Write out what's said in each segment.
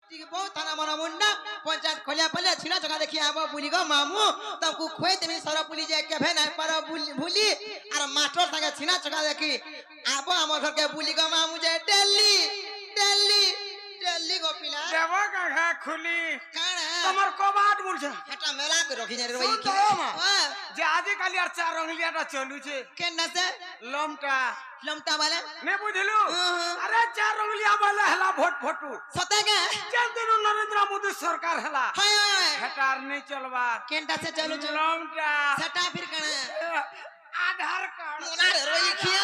बहुत थाना मन मुंडा पंचायत खोलिया पले छिना जगह देखि आबो बुली गो मामू तुमको खोई देमी सर पुली जे के भे नाही पर भूली और मास्टर संगे छिना जगह देखि आबो हमर घर के बुली गो मामू जे दिल्ली दिल्ली दिल्ली गो पिला देवा का खुली काना तमर को बात बोल छ हेटा मेला के रखि जे रही की जे आदि काली आर चार रंगलियाटा चलू छे केना से लमटा लमटा वाला ने बुझलु अरे चार रंगलिया वाला हला भोट फोटू सते के चंदन नरेंद्र मोदी सरकार हला हाय हेटार नहीं चलबा केनटा से चलू छ लमटा सटा फिर काना आधार कार्ड मोना रोई खिया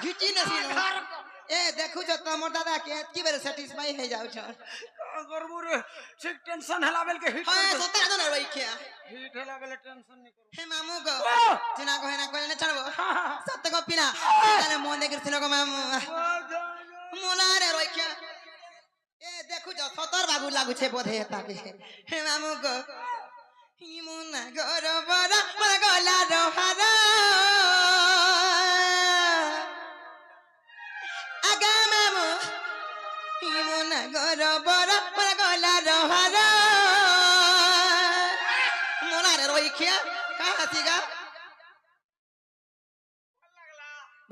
घिची नसी ए देखु छ तमर दादा के की बेर सैटिस्फाई हे जाउ छ गरबुर ठीक टेंशन हला बेल के हिट हाय सते न रोई खिया हिट हला बेल टेंशन नहीं करो हे मामू गो चिना को हेना कोले न चढ़बो सत्य को पिना ताले मोन देखिर सिनो को मामू मोना रे रोई खिया ए देखु छ सतर बाबू लागु छे बोधे ताके हे मामू गो हि मोना गरो बरा पर गला रोहारा आगा मामू हि मोना गरो बरा पर गला रोहारा मोना रे रोई खिया का हसीगा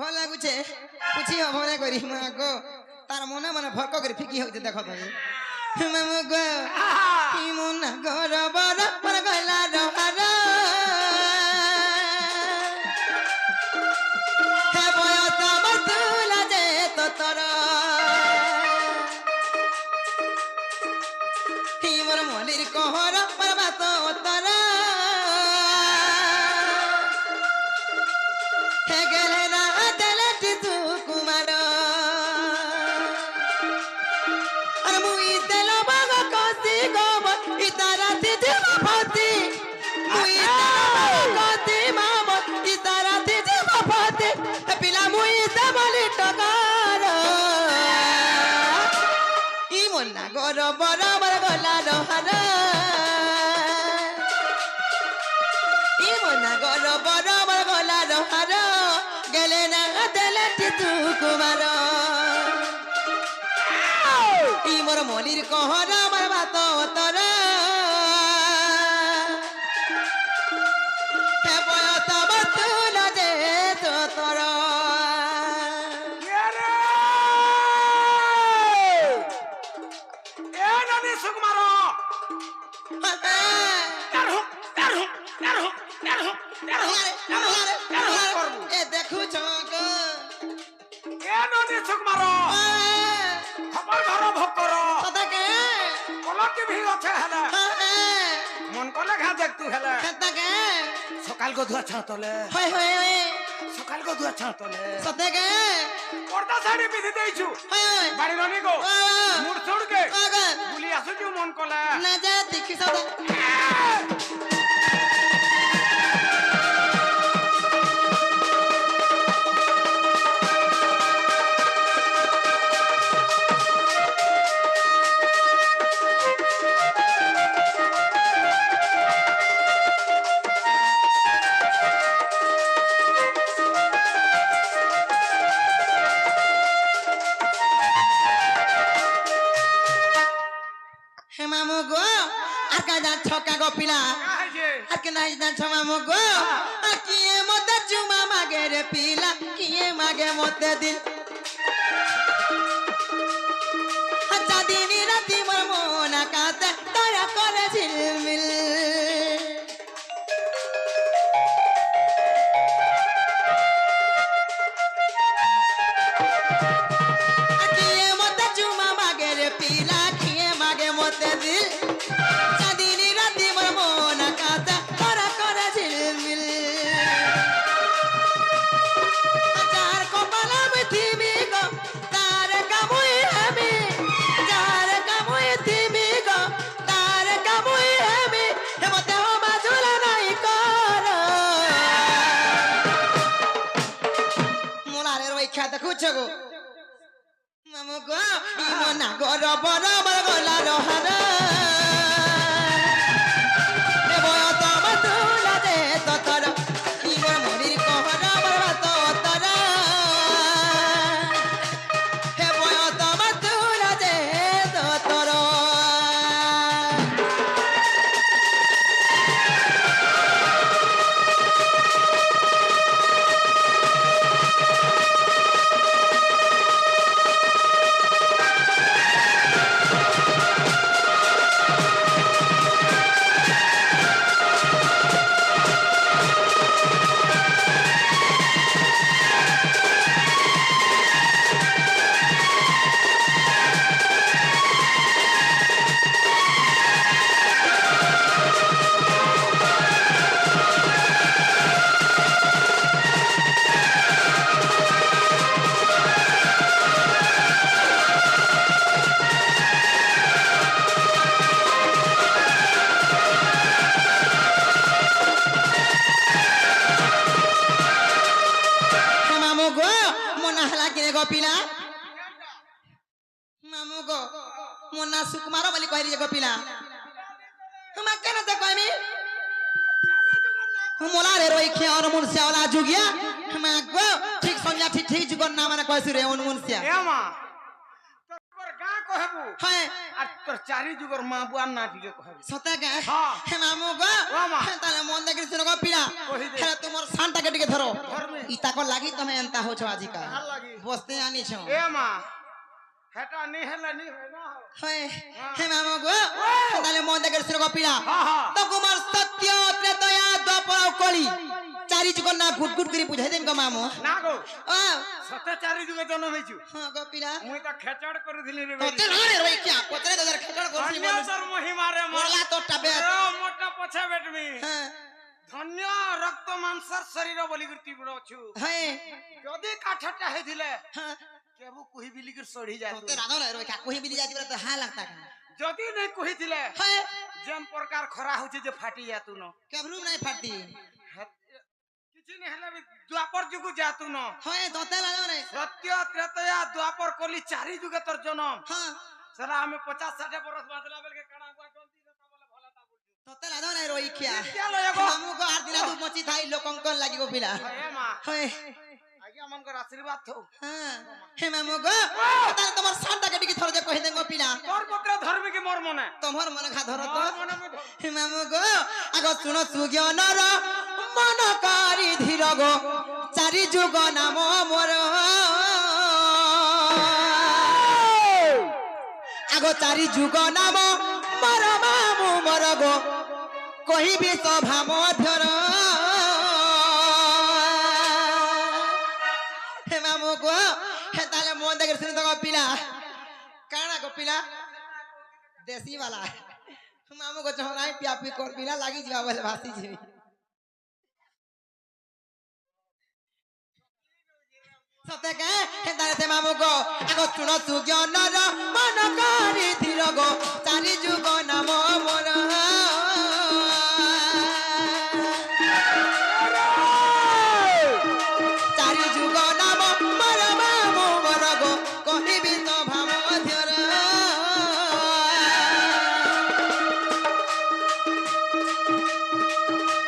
भल लागु छे पुछि हो भने करी मा गो तार मने मने फरक करी फिकी होते देखो तो मामू गो हि मोना गरो बरा पर गला रोहारा हे बयस बतुला जे तो तोरा हि मोर मलिर कहर पर बात तोरा हे गेले ना देले तू कुमार अरे मुई देलो बाग कोसी गोब इतारा तिथे मफती मुई देलो कोसी माम इतारा तिथे मफती पिला मुई देबली टकार ई मोना गोर बराबर गला रहर ई मोना गोर बराबर गला रहर गेले ना देले तू कुमार ई मोर मलिर कहर मोर बात तोरा हे बयस बतुला जे तो तोरा ए ननी सुकुमारो ए देखु छ गो ए ननी सुकुमारो खबर घर भकर सदा के कलक के भी আছে হলা মন কলে খা দেখ তুই হলা सदा के সকাল গো ধুয়া ছাতলে होय होय होय সকাল গো ধুয়া ছাতলে सदा के পর্দা শাড়ি পিঁধি দেইছু होय होय বাড়ি ননি গো মুড় ছড় के आगा বুলি আসুছু মন কলে ना जा देखि सदा हे मामू गो आका जा छका गो पिला কাহে যে आके नाइ जा छ मामू गो किए मते चुमा मागे रे पिला किए मागे मते दिल अच्छा दिनी राती मोर मोना काते तारा करे झिलमिल किए मते चुमा मागे रे पिला किए मागे मते दिल चांदनी राती मोर मोना काते तारा करे झिलमिल चार कपाला में थीमी गो तार कामुई हमी चार कामुई थीमी गो तार कामुई हमी हे मते हो बाजुला नाही कर मोला रे रोई खा देखु छ गो मामू गो ई मोना गोर बराबर गला रहर हे बयस बतुला जे तो तोरा ई मोर मलिर कहर बराबर तोरा हे बयस बतुला जे तो तोरा বলি কইরি যে গোপিলা মা কেন তে কইমি মোলারে রইখে অনুমন শ্যাওলা যুগিয়া মা গো ঠিক সন্ধ্যা ঠিক ঠিক যুগর না মানে কইছি রে অনুমন শ্যাওলা এ মা তোর গা কহবু হ্যাঁ আর তোর চারি যুগর মা বুয়ার না দিকে কহবু সতে গে হ্যাঁ। হে মামু গো ও মা। তাহলে মন দেখি শুনো গোপিলা কহি দে। হ্যাঁ তোমার সানটাকে টিকে ধরো ধরমি। ইতাকো লাগি তুমি এন্তা হছো আজিকা ভাল লাগি। বসতে আনিছ এ মা হেটা নি হেলে নি হয় না হয়। হ্যাঁ হে মামু গো তাহলে মন দেখি শুনো গোপিলা হ্যাঁ হ্যাঁ তো কুমার সত্য ত্রেতয়া দ্বাপর ও কলি চারি যুগ না গুট গুট করে বুঝাই দেন গো মামু না গো ও সতে চারি যুগে জন্ম হইছু হ্যাঁ গোপিলা মুই তো খেচড় করে দিলি রে তোতে না রে রই কিয়া পতরে দাদার খেচড় করছি ধন্য তোর মহিমা রে মা মোরলা তোরটা বে মোটা পছা বেটমি হ্যাঁ ধন্য রক্ত মাংসর শরীর বলি করতি বড়ছু হ্যাঁ যদি কাঠটা হইছিলে হ্যাঁ কেবু কহি বিলি করে সড়ি যায় তোতে রাধা না রই কিয়া কহি বিলি যাতি বলে তো হা লাগতা কা যদি নাই কহিছিলে হ্যাঁ যেন প্রকার খরা হচ্ছে যে ফাটি যাতু ন কেবরু নাই ফাটি কিছু নি হেলে বি দ্বাপর যুগ যাতু ন হ্যাঁ তোতে লাগো রে সত্য ত্রেতয়া দ্বাপর কলি চারি যুগে তোর জন্ম হ্যাঁ সেটা আমি 50-60 বরস বাদলা বেলকে কানা গুয়া টন্তি তা বলে ভলা তা বুঝু তোতে লাগো না রই কিয়া কেন এগো মামু গো আর দিনা দু মচি থাই লোকঙ্কন লাগিব পিলা এ মা হ্যাঁ আগে আমনকর আশীর্বাদ থো হ্যাঁ হে মামু গো তাহলে তোমার সানটাকে টিকে ধরে যে কহি দেন গো পিলা তোর পত্র ধর্মী কি মোর মনে তোমার মনে ঘা ধরো তো মোর মনে আমি ধর হে মামু গো আগ শুনো সুজ্ঞানর মন কারি ধীর গো চারি যুগ নাম মোর আগ চারি যুগ নাম মোর মামু মোর গো কহিবি সভা মধ্যর হে মামু গো হে তাহলে মন দেখে শুনে তো পিলা কানা গো পিলা देसी वाला मामू को चहराई पिया पी कर बिना लागी जीवा बोले भासी जी सते के हेदारे से मामू को आगो सुनो सुज्ञानर मन करी धीर गो चारि जुग नाम मोर चारि जुग नाम मोर मामू मोर गो कहिबि तो भाम ध्यर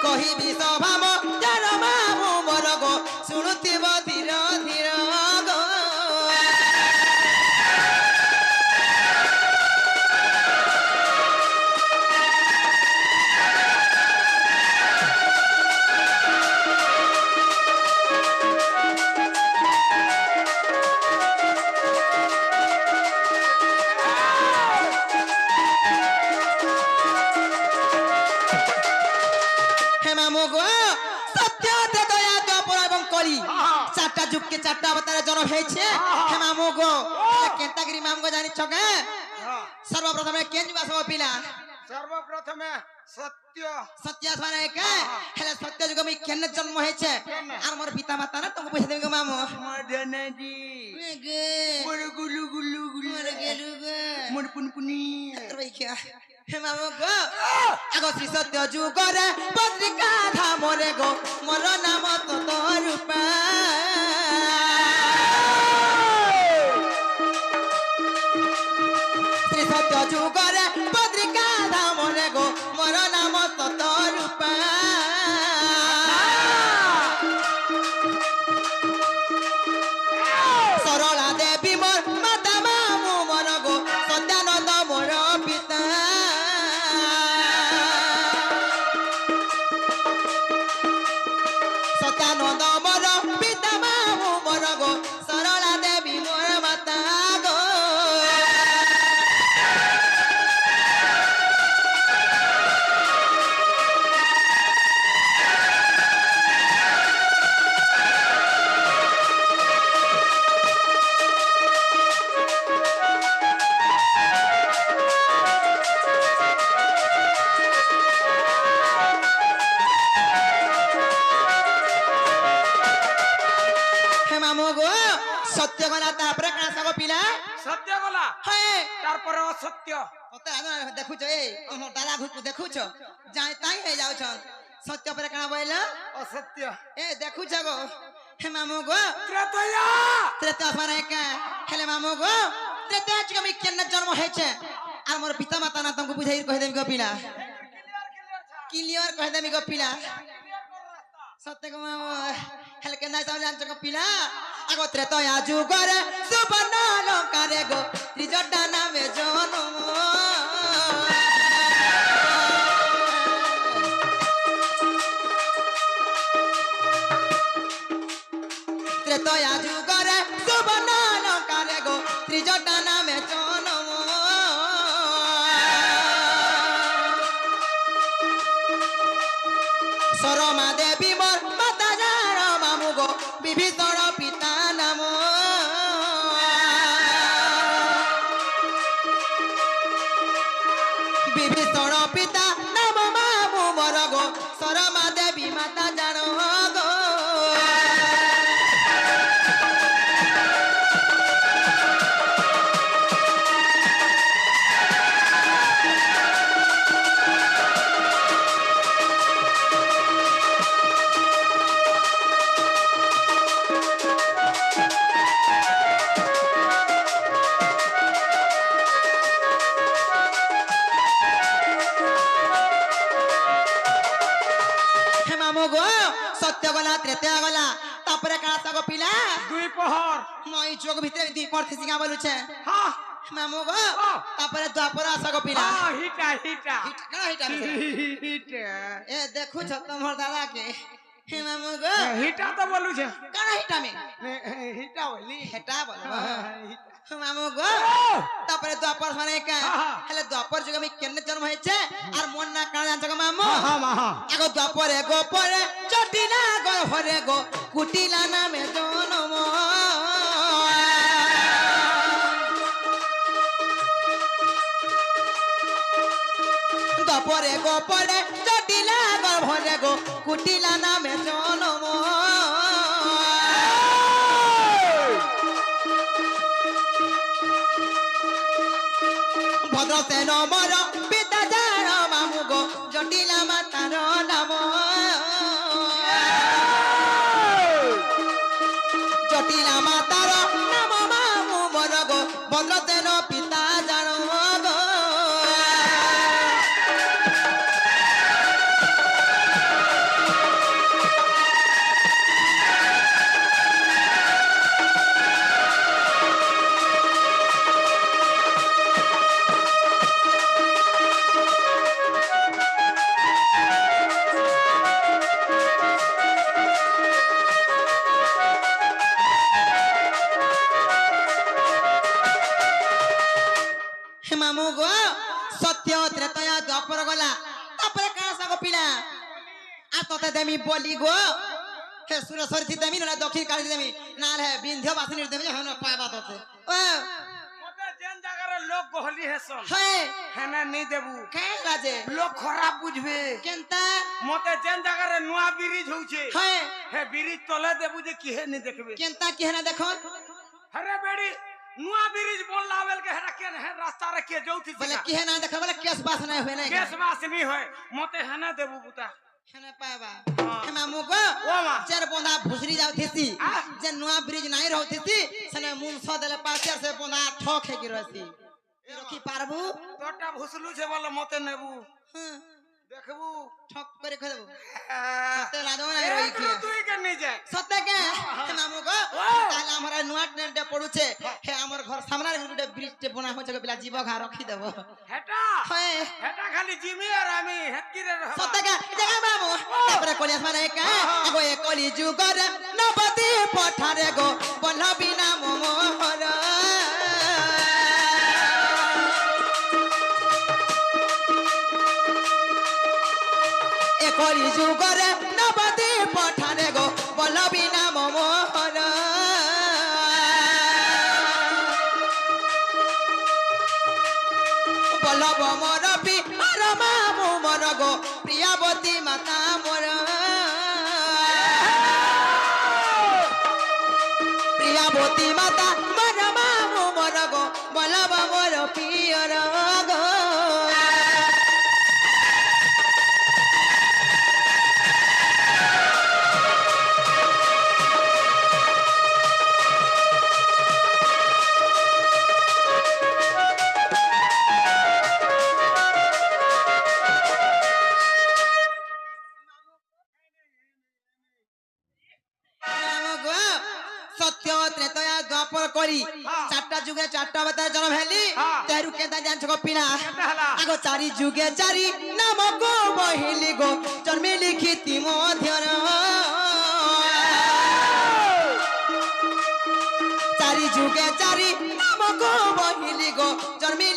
কহিবি সভাম যার মামু মোর গো শুনুথিব ধীর ধীর গো হে মামু গো সত্য দয়া দ্বাপর এবং কলি চারটা যুগকে চারটা অবতারে জন্ম হয়েছে হে মামু গো কেন্তাগিরি মামু গো জানিছ কে সর্বপ্রথমে কেন যুগ আসব পিলা সর্বপ্রথমে সত্য সত্য আসবানে কে হেলে সত্য যুগ আমি কেন জন্ম হয়েছে আর মোর পিতা মাতা না তুমি বুঝে দেবে গো মামু মদনজি গে বড় গুলু গুলু গুলু মোর গেলু গে মোর পুনপুনি রইখিয়া হে মামু গো আগো শ্রী সত্য যুগরে পত্রিকা ধামরে গো মোর নাম তত রূপা শ্রী সত্য যুগরে পত্রিকা ধামরে গো মোর নাম তত রূপা সরলা দেবী মোর মাতা মামু মোর গো সত্যানন্দ মোর পিতা সত্যানন্দ মোর পিতা মামু মোর গো সরলা দেবী মোর মাতা গো হে মামু গো সত্য গলা তারপরে কানা সাগো পিলা সত্য গলা হ্যাঁ তারপরে অসত্য তোতে আনো দেখুছ এই তোমার দাদা ঘুরকু দেখুছ যাই তাই হয়ে যাওছন সত্য পরে কানা বইলা অসত্য এ দেখুছ গো হে মামু গো ত্রেতয়া ত্রেতা আসমানে কে হেলে মামু গো ত্রেতা যুগ আমি কেন জন্ম হয়েছে আর মোর পিতা মাতা না তোমাকে বুঝাই কই দেমি গপিলা ক্লিয়ার কই দেমি গপিলা সত্য কো হেল কে নাই তাহলে জানছ গপিলা আগো ত্রেতয়া যুগরে সুবর্ণ লঙ্কারে গো ত্রিজটা নামে জনম ত্রেতয়া যুগরে সুবর্ণ লঙ্কারে গো ত্রিজটা নামে জনম সরমা দেবী মোর মাতা যার মামু গো বিভীষণ পিতা নাম বিভীষণ পিতা নাম মামু মোর গো সরমা দেবী মাতা জান গো হে মামু গো সত্য গলা ত্রেতয়া গলা তারপরে কারা সাগো পিলা দুই পহর মই যোগ ভিতরে দুই পর থিসিঙা বলুছে হ্যাঁ মামু গো তারপরে দ্বাপর সাগো পিলা হ্যাঁ হিটা হিটা কেন হিটা হিটা এ দেখুছ তোমার দাদা কে হে মামু গো হিটা তো বলুছে কেন হিটা মে হিটা বলি হেটা বল মামু গো তারপরে দ্বাপর মানে কা হেলে দ্বাপর যুগে আমি কেনে জন্ম হয়েছে আর মন না কারণ জানছ গো মামু হ্যাঁ হ্যাঁ আগো দ্বাপরে গো পরে চটিলা গো হরে গো কুটিলা নামে জনম দ্বাপরে গো পরে চটিলা গো হরে গো কুটিলা নামে জনম ভদ্রসেন মর পিতা যার মামু গো জটিলা মাতার নাম জটিলা মাতার নাম মামু মর গো ভদ্রসেন পিতা জান গো হে মামু গো সত্য ত্রেতয়া দ্বাপর গলা তারপরে কারা সাগো পিলা আর তোতে দেমি বলি গো হে সুরেশ্বর থি দেমি না দক্ষিণ কালী দেমি না রে বিন্ধ্য বাসিনী দেমি হন পাবা তোতে ও মতে যেন জায়গার লোক গহলি হেসন হে হেনা নি দেবু কে রাজে লোক খারাপ বুঝবে কেনতা মতে যেন জায়গার নুয়া ব্রিজ হউছে হে হে ব্রিজ তলে দেবু যে কিহে নি দেখবে কেনতা কি হেনা দেখো হরে বেড়ি নুয়া ব্রিজ বললা বেল के हेरा केन है रास्ता रे के जौथी বলে কি হেনা দেখো বলে কেস বাস নাই হয় নাই केस मास नी होय मते हेना देबू बुता হেনা পাবা হে মামু গো ओ मा চার বন্ধা ভুসরি যাউথিসি आ? যে নুয়া ব্রিজ নাই রহুথিসি সনে মুন সদলে পাচার সে বন্ধা ঠক হে গিরসি রখি পারবু तोटा भुसलू छे बोले मते नेबू হ্যাঁ देखबू ঠক করে খে দেবো आ, তে লাদো না রই কি तुई के नी जाय সত্য কে হে মামু গো তাহলে আমরা নুয়া ট্রেনটা পড়ুছে হে আমার ঘর সামনে গুটে ব্রিজ তে বনা হচ্ছে পিলা জীব ঘা রাখি দেব हेटा হ্যাঁ हेटा खाली जिमी और आमी हेतकी रे रहबा সত্য কে দেখা মামু তারপরে কলিয়াস মানে কে আগো এ কলি যুগর নবতি পঠারে গো বলবি না মোহর এ কলি যুগর নবতি পঠারে গো বলবি না মোহর বলব মোর আর মামু মোর গো প্রিয়াবতী মাতা মোর প্রিয়াবতী মাতা মোর মামু মোর গো বলব মোর পিয়র গো করি হ্যাঁ। চারটা যুগে চারটা অবতার জন্ম হেলি হ্যাঁ। তেরু কেতা জানছ কপিনা কেতা হেলা? আগো চারি যুগে চারি নামক বহিলি গো জন্মে লিখিতি মধ্যর চারি যুগে চারি নামক বহিলি গো জন্মে